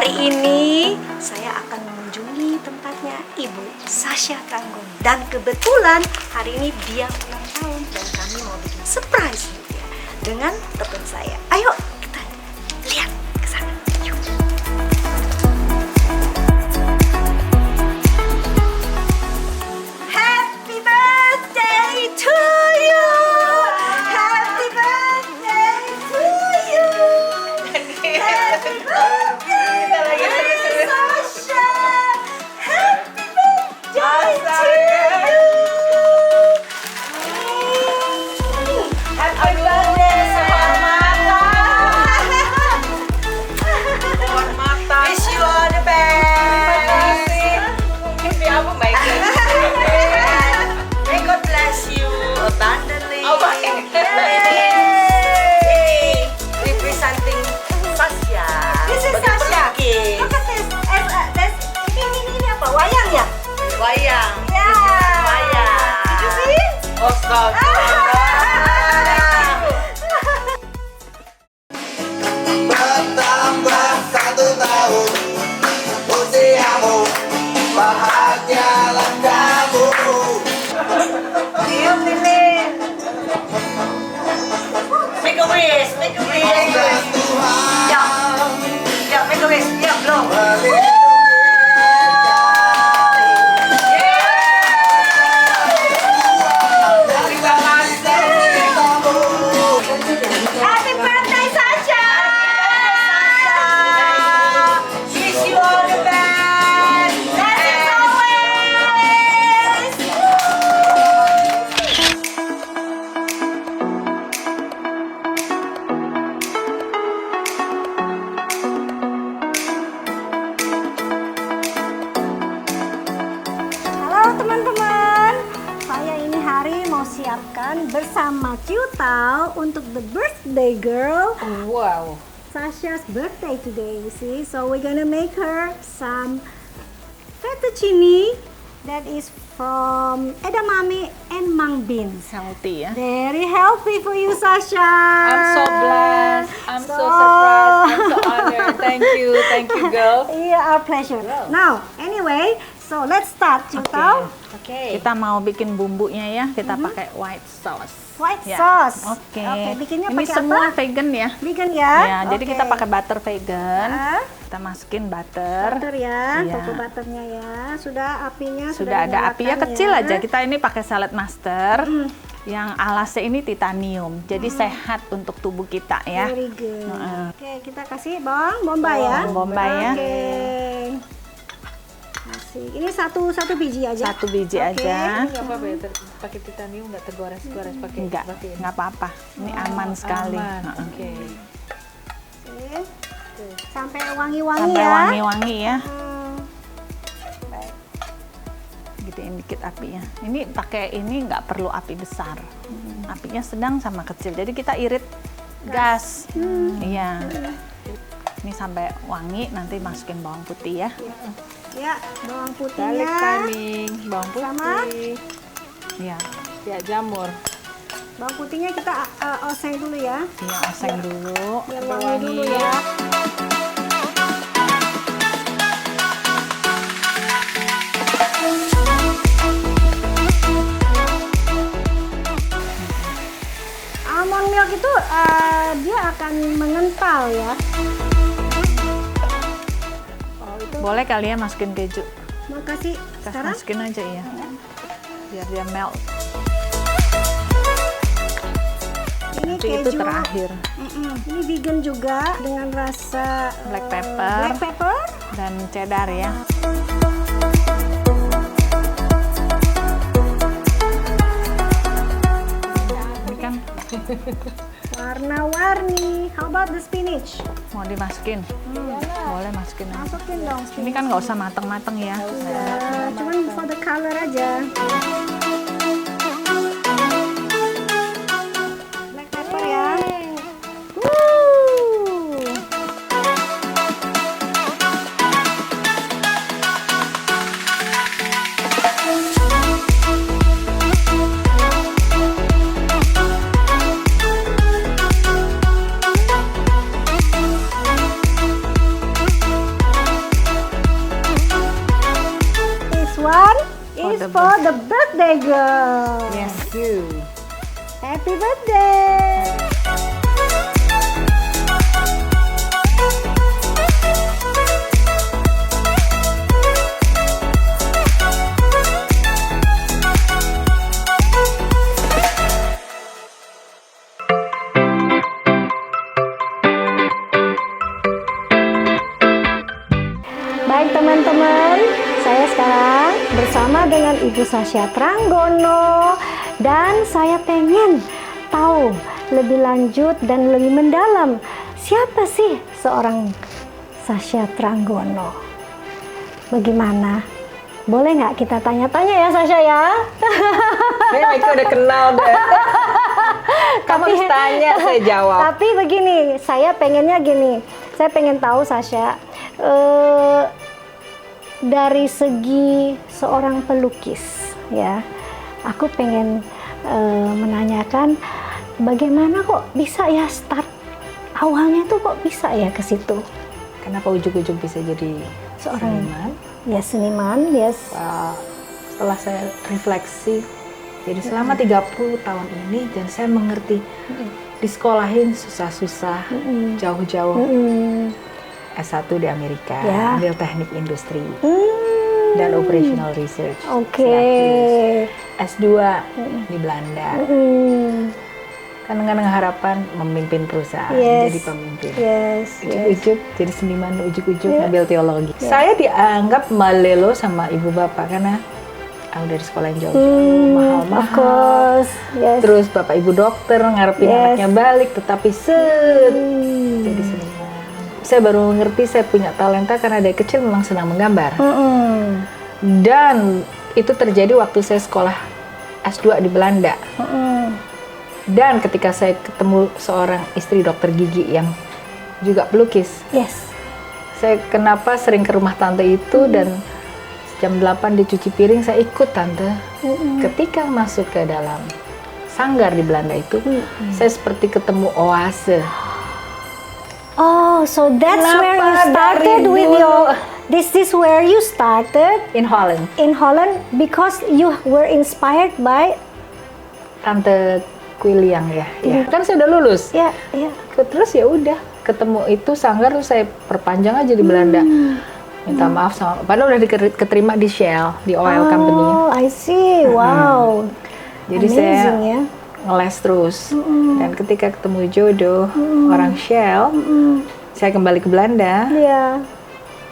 Hari ini saya akan mengunjungi tempatnya Ibu Sasha Tanggung. Dan kebetulan hari ini dia ulang tahun dan kami mau bikin surprise dia dengan teman saya. Ayo kita lihat ke sana. Yuk. Happy birthday to you. Happy birthday to you. Happy birthday, Sasha. Happy birthday to you. Happy birthday, Hormatan. Wish you all the best. Mimpi apa baik? May God bless you abundantly. Oh, baik. Yay. Representing Sasha. This is Sebagai Sasha. pelukis. Look at this. Ini apa? Wayang ya? Wayang. Ya. Wayang. Did you see? Bertambah 1 tahun usiamu, bahagialah kamu. Cium Lilin. Make a wish. Make a wish. Dan Tuhan Ya. Ya, make a wish. Ya, blow. Happy birthday, Sasha! Wish you all the best. Blessings always! Halo teman-teman, saya ini hari mau siapkan bersama Ciutau untuk the birthday girl. Wow. Sasha's birthday today, you see. So we're gonna make her some fettuccine that is from edamame and mung beans. Healthy ya. Very healthy for you, Sasha. I'm so blessed. I'm so surprised. I'm so honored. Thank you, girl. Yeah, our pleasure. Now, anyway, so let's start, Ciutau. Okay. Kita mau bikin bumbunya ya. Kita pakai white sauce. White Ya. sauce. Oke. Oke, bikinnya Ini pakai semua apa? vegan ya. Vegan ya. Ya, jadi Oke. kita pakai butter vegan. Ah. Kita masukin butter. Butter ya, Iya. coco butternya ya. Sudah apinya Sudah ada apinya dinyalakan kecil ya. aja. Kita ini pakai salad master. Yang alasnya ini titanium. Jadi sehat untuk tubuh kita ya. Very good. Heeh. Oke, kita kasih bawang bombay ya. Bawang bombay ya. Oke. Kasih. Ini satu biji aja. Satu biji Oke. aja. Nggak apa-apa ya, pakai titanium nggak tergores-gores pakai Enggak, pakai ini. enggak apa-apa. Ini aman sekali. Aman. Heeh. Oke. Oke. Sampai wangi-wangi Sampai ya. wangi-wangi ya. Hmm. Gedein dikit apinya. Ini pakai ini nggak perlu api besar. Apinya sedang sama kecil. Jadi kita irit gas. Iya. Ini sampai wangi, nanti masukin bawang putih ya. Ya, bawang Garlic putihnya. timing, bawang Sama? putih, Iya. ya jamur. Bawang putihnya kita oseng dulu ya. Iya, oseng dulu. Biar wangi dulu ya. Almond milk itu dia akan mengental ya. Boleh kali ya masukin keju. Mau kasih sekarang? Masukin aja ya. Biar dia melt. Ini Nanti itu keju. terakhir. Ini vegan juga dengan rasa Black pepper. black pepper. Dan cheddar ya. Ini kan Warna-warni. How about the spinach? mau dimasukin. Boleh masukin aja. Masukin dong Ini spinach. kan nggak usah mateng-mateng ya. Ya, cuman for the color aja. Black pepper ya. Woo. for the birthday girl. Yes, you. Happy birthday. Baik teman-teman, saya sekarang bersama dengan Ibu Sasha Tranggono dan saya pengen tahu lebih lanjut dan lebih mendalam siapa sih seorang Sasha Tranggono. Bagaimana? Boleh nggak kita tanya-tanya ya Sasha ya? Mereka udah kenal deh. Kamu harus tanya, saya jawab. Tapi begini, saya pengennya gini. Saya pengen tahu Sasha, dari segi seorang pelukis, ya, aku pengen menanyakan bagaimana kok bisa ya start awalnya tuh kok bisa ya ke situ Kenapa ujuk-ujuk bisa jadi seorang seniman? ya seniman, yes. Setelah saya refleksi, jadi selama 30 tahun ini dan saya mengerti disekolahin susah-susah, jauh-jauh. S1 di Amerika, Ya. ambil teknik industri dan operational research. Oke. S2 di Belanda. Kan dengan harapan memimpin perusahaan, Yes. jadi pemimpin. Yes, yes. Ujuk-ujuk jadi seniman, ujuk-ujuk Yeah. ngambil teologi. Saya dianggap malelo sama ibu bapak karena aku dari sekolah yang jauh, Of mahal-mahal. course, yes. Terus bapak ibu dokter ngarepin Yes. anaknya balik, tetapi jadi seniman. Saya baru ngerti saya punya talenta karena dari kecil memang senang menggambar. Dan itu terjadi waktu saya sekolah S2 di Belanda. Dan ketika saya ketemu seorang istri dokter gigi yang juga pelukis, Yes. saya kenapa sering ke rumah tante itu dan jam 8 dicuci piring saya ikut tante. Ketika masuk ke dalam sanggar di Belanda itu, saya seperti ketemu oase. Oh, so that's Kenapa where you started dari with dulu? your. This is where you started In Holland, in Holland because you were inspired by. tante Quiliang ya. Kan saya udah lulus. Ya, ya. Terus ya udah ketemu itu sanggar terus saya perpanjang aja di Belanda. Minta maaf sama, padahal udah keterima di Shell, di oil company. Oh, I see. Wow. Jadi Amazing saya ya. ngeles terus. Dan ketika ketemu jodoh orang Shell, saya kembali ke Belanda. Ya.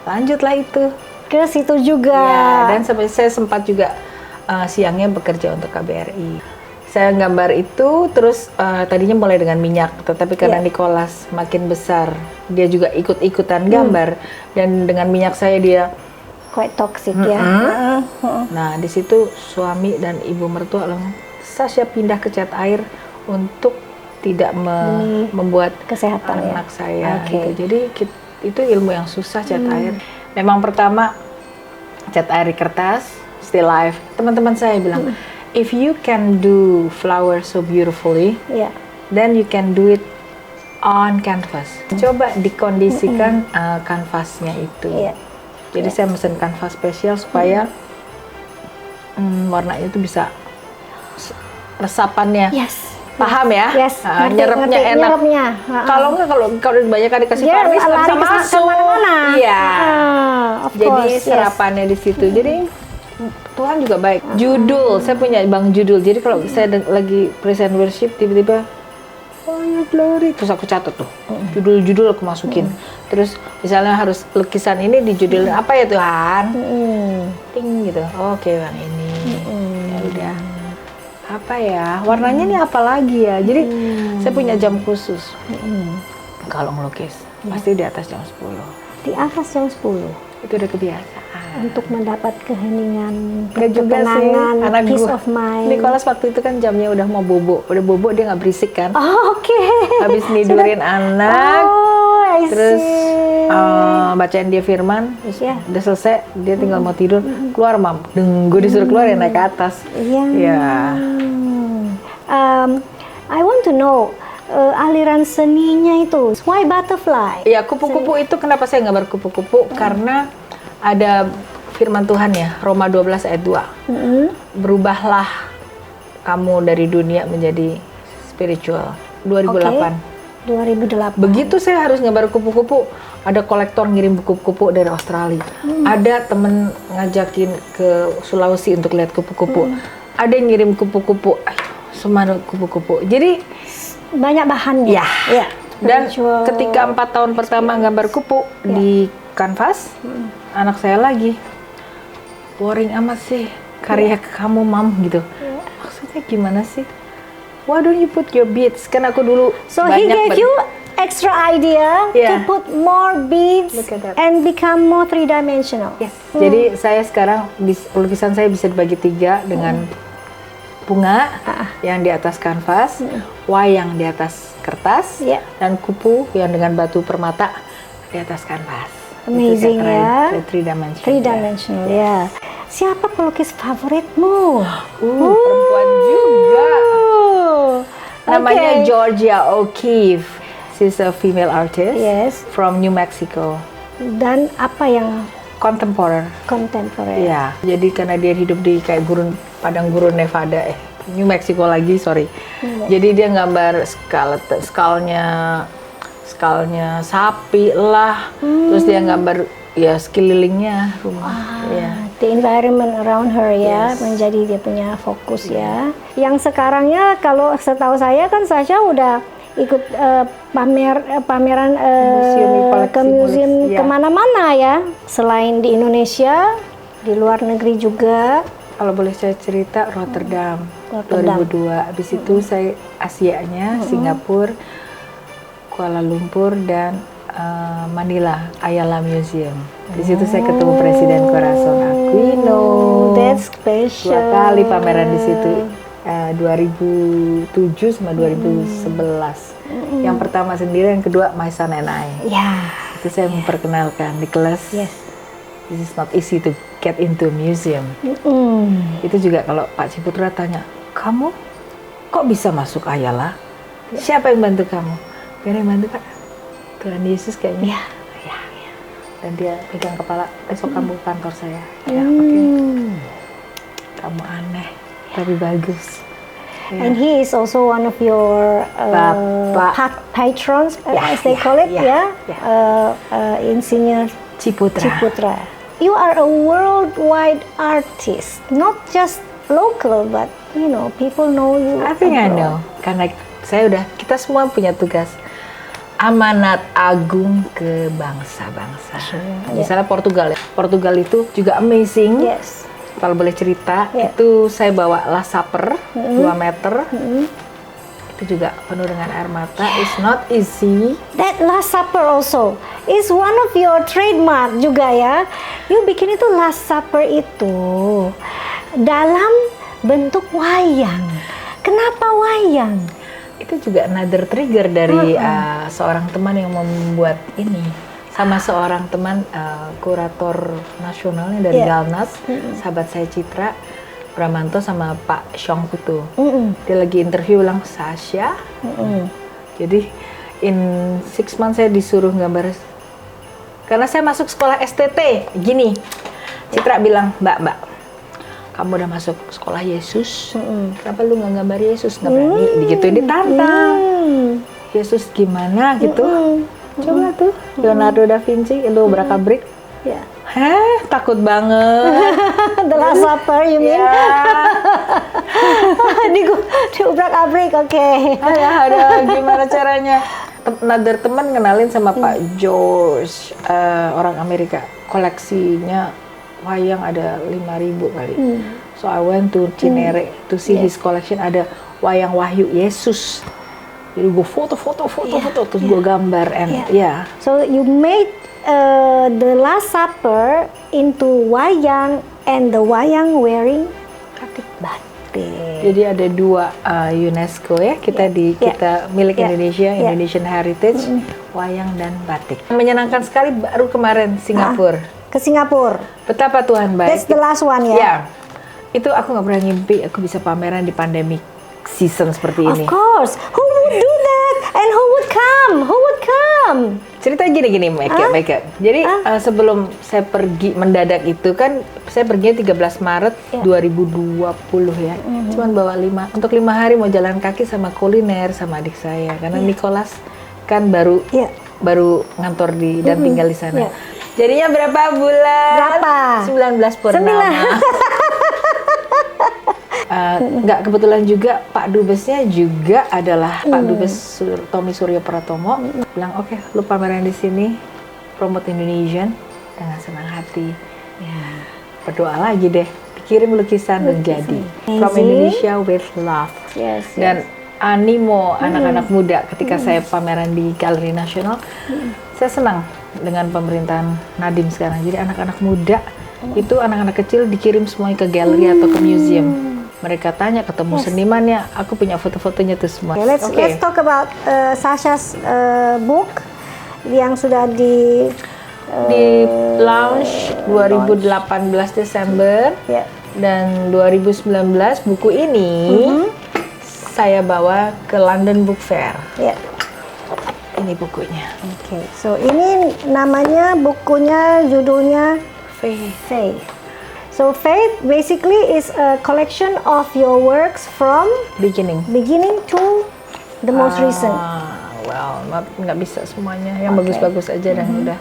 Lanjutlah itu. Ke situ juga. Ya, dan sampai saya sempat juga siangnya bekerja untuk KBRI. Saya gambar itu terus tadinya mulai dengan minyak, tetapi karena Ya. Nicholas makin besar, dia juga ikut-ikutan gambar dan dengan minyak saya dia. Quite toxic ya. Nah, di situ suami dan ibu mertua langsung Sasha pindah ke cat air untuk tidak membuat Kesehatan ya. anak saya. Oke. Gitu. Jadi itu ilmu yang susah cat air. Memang pertama cat air di kertas, still life. Teman-teman saya bilang, if you can do flower so beautifully, Ya. then you can do it on canvas. Coba dikondisikan kanvasnya itu. Iya. Jadi saya mesen kanvas spesial supaya warnanya itu bisa resapannya. Yes. Paham ya? Yes. Ngerti, Nyerapnya ngerti. enak. Nyerapnya. Kalau enggak, kalau banyak dikasih Dia varnish nggak bisa lari masuk. kemana-mana. Iya. Of Jadi course, yes. serapannya di situ. Jadi Tuhan juga baik. Judul, saya punya bank judul. Jadi kalau saya lagi present worship tiba-tiba oh ya glory, terus aku catat tuh judul-judul aku masukin. Terus misalnya harus lukisan ini dijudulin apa ya Tuhan? Ting gitu. Oke bang ini. Ya udah. Apa ya? Warnanya ini apa lagi ya? Jadi saya punya jam khusus. Kalau ngelukis pasti di atas jam 10. Di atas jam 10 Itu udah kebiasaan. untuk mendapat keheningan, Enggak juga sih, ketenangan, anak peace gua. of mind. Nicholas waktu itu kan jamnya udah mau bobo. Udah bobo dia nggak berisik kan. Oh, oke. Habis nidurin anak, Oh, I terus see. bacain dia firman, terus Ya. udah selesai, dia tinggal mau tidur, keluar mam. Gue disuruh keluar ya naik ke atas. Iya. Ya. I want to know aliran seninya itu. Why butterfly? Ya kupu-kupu itu kenapa saya gambar kupu-kupu? Karena ada firman Tuhan ya, Roma 12 ayat 2. Berubahlah kamu dari dunia menjadi spiritual. 2008. 2008. Begitu saya harus ngebar kupu-kupu, ada kolektor ngirim kupu-kupu dari Australia. Ada temen ngajakin ke Sulawesi untuk lihat kupu-kupu. Ada yang ngirim kupu-kupu, ayo semua kupu-kupu. Jadi Banyak bahannya. ya. Ya. Dan Spiritual. ketika 4 tahun pertama gambar kupu di kanvas, anak saya lagi boring amat sih karya kamu mam gitu. Maksudnya gimana sih? Why don't you put your beads? Kan aku dulu So he gave you extra idea to Yeah. put more beads Look at that. and become more three-dimensional. Yes. Jadi saya sekarang lukisan saya bisa dibagi 3 dengan bunga yang di atas kanvas, wayang di atas kertas, Yeah. dan kupu yang dengan batu permata di atas kanvas. Amazing ya. Three dimensional. Three-dimensional, ya. Siapa pelukis favoritmu? Perempuan juga. Namanya Okay. Georgia O'Keeffe. She's a female artist Yes. from New Mexico. Dan apa yang Contemporary. contemporary? Iya, jadi karena dia hidup di kayak padang gurun Nevada, New Mexico lagi, sorry. Jadi dia gambar skullnya sapi lah, terus dia gambar ya sekelilingnya rumah. Ya. The environment around her ya, Yes. menjadi dia punya fokus ya. Yang sekarangnya kalau setahu saya kan Sasha udah ikut pameran ke museum ya. kemana-mana ya. Selain di Indonesia, di luar negeri juga. Kalau boleh saya cerita, Rotterdam, Rotterdam. 2002. Habis itu saya Asianya, Singapura, Kuala Lumpur, dan Manila, Ayala Museum. Di situ saya ketemu Presiden Corazon Aquino. That's special. 2 kali pameran di situ, 2007 sama 2011. Yang pertama sendiri, yang kedua My Son and I. Ya. Itu saya memperkenalkan di kelas. Yes. This is not easy to get into a museum. Itu juga kalau Pak Ciputra tanya, kamu kok bisa masuk Ayala? Siapa yang bantu kamu? Biar yang bantu Pak, Tuhan Yesus kayaknya. Ya. Dan dia pegang kepala, besok kamu ke kantor saya. Ya, oke. Kamu aneh, tapi bagus. Ya. And he is also one of your Bapak. patrons, Ya, as they ya, call it, ya, ya. ya. Insinyur Ciputra. Ciputra. You are a worldwide artist, not just local, but you know people know you. I think I abroad. know, karena kita semua punya tugas amanat agung ke bangsa-bangsa. Misalnya Portugal ya. Portugal itu juga amazing. Yes. Kalau boleh cerita, Yeah. itu saya bawa Last Supper 2 meter. Itu juga penuh dengan air mata. It's not easy. That Last Supper also is one of your trademark juga ya. You bikin itu Last Supper itu dalam bentuk wayang. Kenapa wayang? Itu juga another trigger dari seorang teman yang membuat ini. Sama seorang teman kurator nasionalnya dari Yeah. Galnas, sahabat saya Citra Bramanto sama Pak Syong Putu. Dia lagi interview bilang, Sasha, jadi in 6 months saya disuruh gambar. Karena saya masuk sekolah STT, gini. Citra bilang, Mbak, kamu udah masuk sekolah Yesus, kenapa lu nggak gambar Yesus? Nggak berani, digituin, ditantang. Yesus gimana gitu? Coba tuh, Leonardo da Vinci, lu berakabrik. Ya. Hah, takut banget. The Last Supper, you mean? Di ubrak-abrik, oke. Ada gimana caranya? Another teman kenalin sama Pak George, orang Amerika. Koleksinya wayang ada 5.000 kali. So I went to Cinere to see his collection. Ada wayang Wahyu Yesus. Jadi gue foto, terus gue gambar, and ya. So you made the Last Supper into wayang, and the wayang wearing batik. Jadi ada 2 UNESCO ya, kita kita milik Indonesia, Indonesian Heritage, wayang dan batik. Menyenangkan sekali, baru kemarin Singapura. Ke Singapura. Betapa Tuhan baik. That's the last one ya. Ya, itu aku nggak pernah ngimpi aku bisa pameran di pandemi season seperti Of ini. course. Who would do that? And who would come? Who would come? Cerita gini Meka. Jadi sebelum saya pergi mendadak itu kan, saya perginya 13 Maret 2020 ya. Cuman bawa 5 hari mau jalan kaki sama kuliner sama adik saya. Karena Nicholas kan baru ngantor dan tinggal di sana. Jadinya berapa bulan? Berapa? 19 purnama. Nggak kebetulan juga Pak Dubesnya juga adalah Pak Dubes Tommy Suryo Pratomo bilang oke, lu pameran di sini, promote Indonesian dengan senang hati. Ya, berdoa lagi deh, dikirim lukisan dan jadi From Indonesia with Love. Yes. Dan animo anak-anak muda ketika saya pameran di Galeri Nasional, saya senang dengan pemerintahan Nadiem sekarang. Jadi anak-anak muda itu anak-anak kecil dikirim semuanya ke galeri atau ke museum. Mereka tanya, ketemu senimannya, aku punya foto-fotonya tuh semua. Okay, let's talk about Sasha's book yang sudah di launch 2018 Desember dan 2019 buku ini saya bawa ke London Book Fair. Ini bukunya. Okay, so ini namanya bukunya judulnya Faith. So Faith basically is a collection of your works from Beginning to the most recent. Well, nggak bisa semuanya. Yang bagus-bagus aja dan udah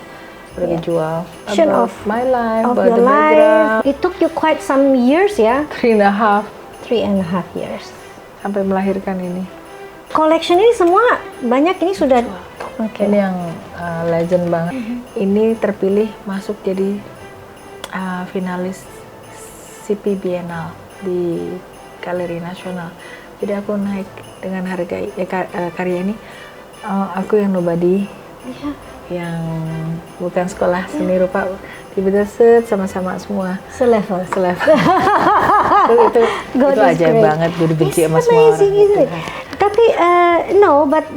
dijual. Of my life, of about your the life. background. It took you quite some years ya? 3.5 3.5 years. sampai melahirkan ini. Collection ini semua banyak ini sudah. Oke. Ini yang legend banget. Ini terpilih masuk jadi finalis CP Biennale di Galeri Nasional. Jadi aku naik dengan harga karya ini. Aku yang nobody, yang bukan sekolah seni rupa, tiba-tiba sama-sama semua Selevel. itu ajaib banget. Gue dibenci sama semua orang. Gitu. Tapi no, but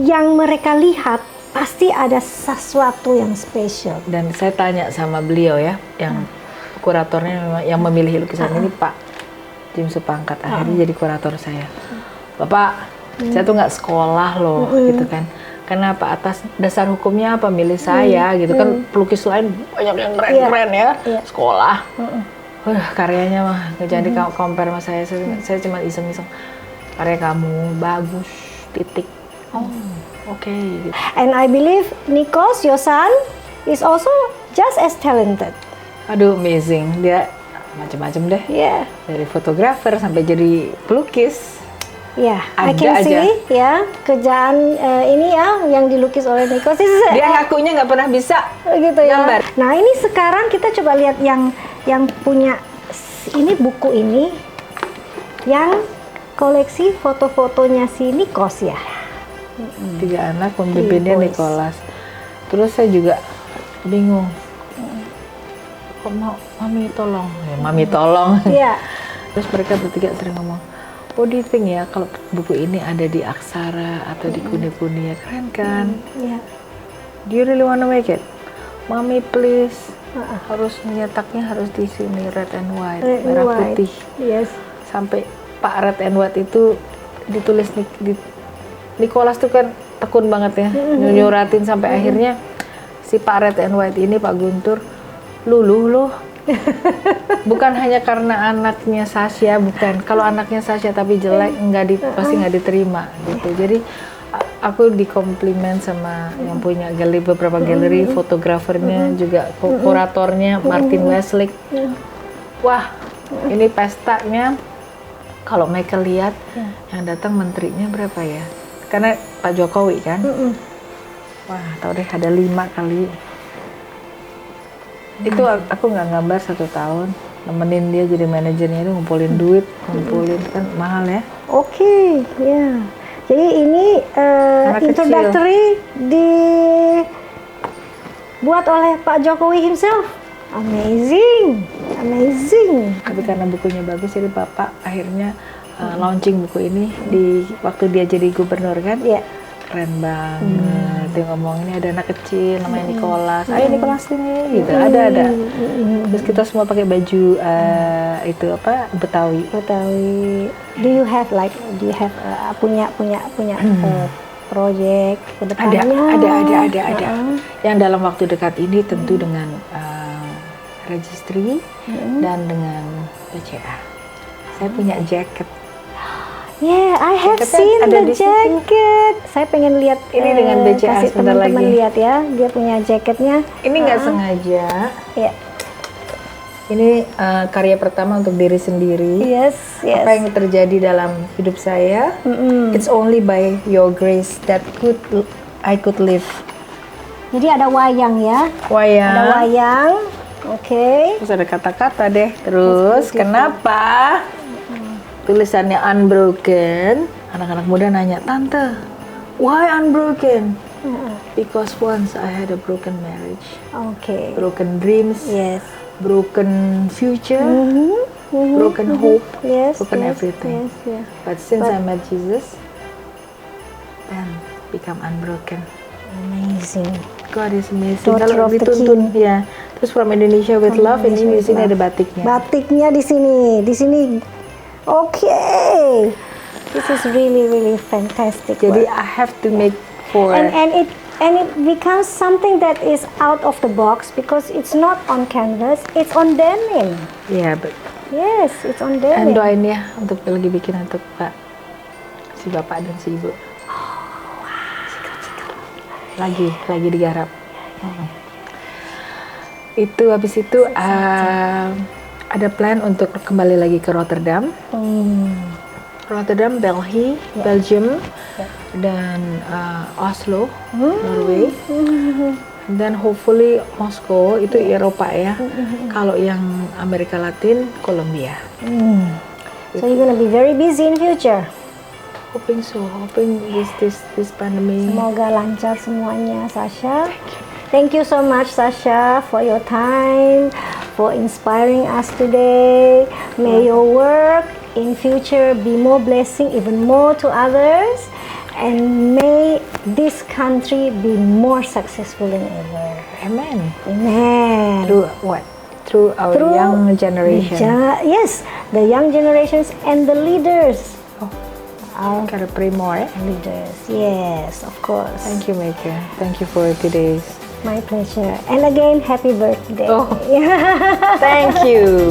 yang mereka lihat pasti ada sesuatu yang spesial. Dan saya tanya sama beliau ya, yang kuratornya memang yang memilih lukisan ini Pak Jim Supangkat, akhirnya jadi kurator saya. Bapak, saya tuh nggak sekolah loh, gitu kan. Kenapa atas dasar hukumnya apa milih saya, gitu kan. Pelukis lain banyak yang keren-keren ya, sekolah. Karyanya mah nggak jadi compare sama saya. Saya cuma iseng-iseng. Karya kamu bagus, titik. Oh, oke. Gitu. And I believe Nikos, your son, is also just as talented. Aduh, amazing. Dia macam-macam deh. Yeah. Dari fotografer sampai jadi pelukis. Yeah, I Ada can aja. see ya kerjaan ini ya yang dilukis oleh Nikos. Dia ngakunya nggak pernah bisa gitu ya. gambar. Nah ini sekarang kita coba lihat yang punya ini buku ini yang koleksi foto-fotonya si Nikos ya. 3 anak, pembimbingnya boys. Nicholas. Terus saya juga bingung. Kok mau mami tolong? Ya, mami tolong. Iya. Terus mereka bertiga sering ngomong, what do you think ya kalau buku ini ada di Aksara atau di Kuni-Kuni, ya keren kan? Iya. Do you really wanna make it? Mami please. Harus nyetaknya harus di sini red and white, Red and merah white. putih. Yes. Sampai Pak red and white itu ditulis Nicholas tuh kan tekun banget ya, nyuratin sampai akhirnya si Pak red and white ini Pak Guntur luluh loh. Bukan hanya karena anaknya Sasha, bukan. Kalau anaknya Sasha tapi jelek pasti nggak diterima gitu. Jadi aku dikomplimen sama yang punya galeri, beberapa galeri, fotografernya juga, kuratornya Martin Westlake. Wah, ini pestanya kalau mereka lihat yang datang menterinya berapa ya? Karena Pak Jokowi kan. Wah, tahu deh ada 5 kali. Itu aku nggak gambar 1 tahun, nemenin dia jadi manajernya itu ngumpulin duit, ngumpulin kan mahal ya. Oke, ya. Jadi ini introductory dibuat oleh Pak Jokowi himself. Amazing, amazing. Tapi karena bukunya bagus, jadi Bapak akhirnya launching buku ini di waktu dia jadi gubernur kan. Iya. Keren banget. Tante ngomong ini ada anak kecil namanya Nicholas, ayo Nicholas sini gitu, ada. Terus kita semua pakai baju itu apa Betawi. Betawi. Do you have punya project ke depannya? Ada. Yang dalam waktu dekat ini tentu dengan registry dan dengan BCA. Saya punya jaket. Yeah, I have Jaketnya seen ada the di situ. jacket. Saya pengen lihat Ini dengan BCA kasih sebentar teman-teman lagi. lihat ya. Dia punya jaketnya. Ini nggak sengaja. Ya. Ini karya pertama untuk diri sendiri. Yes. Apa yang terjadi dalam hidup saya? It's only by your grace that I could live. Jadi ada wayang ya. Wayang. Ada wayang. Oke. Terus ada kata-kata deh. Terus kenapa tulisannya unbroken? Anak-anak muda nanya, Tante, why unbroken? Because once I had a broken marriage, Oke. broken dreams, Yes. broken future, broken hope, Yes. broken yes, everything. Yes. But since I met Jesus, then become unbroken. Amazing. God is amazing. Daughter Kalau of the dituntun, ya. Terus from Indonesia with love, ini di sini ada batiknya. Batiknya di sini. Di sini. Oke. This is really fantastic. Jadi work. I have to make for and it becomes something that is out of the box because it's not on canvas, it's on denim. ya, but Yes, it's on and denim. doain ya untuk lagi bikin untuk si bapak dan si ibu. Lagi digarap. Itu habis itu ada plan untuk kembali lagi ke Rotterdam. Rotterdam, Belgium, dan Oslo, Norway. Dan hopefully Moskow itu Eropa ya. Kalau yang Amerika Latin, Kolombia. So you're gonna be very busy in future. Hoping so, hoping this pandemic. Semoga lancar semuanya, Sasha. Thank you so much, Sasha, for your time, for inspiring us today. May your work in future be more blessing, even more to others, and may this country be more successful than ever. Amen. Amen. Through what? Through our young generation. Yes, the young generations and the leaders. Our Gotta pray more. leaders, yes, of course. Thank you, Maker. Thank you for today's. My pleasure. And again, happy birthday. Oh. Thank you.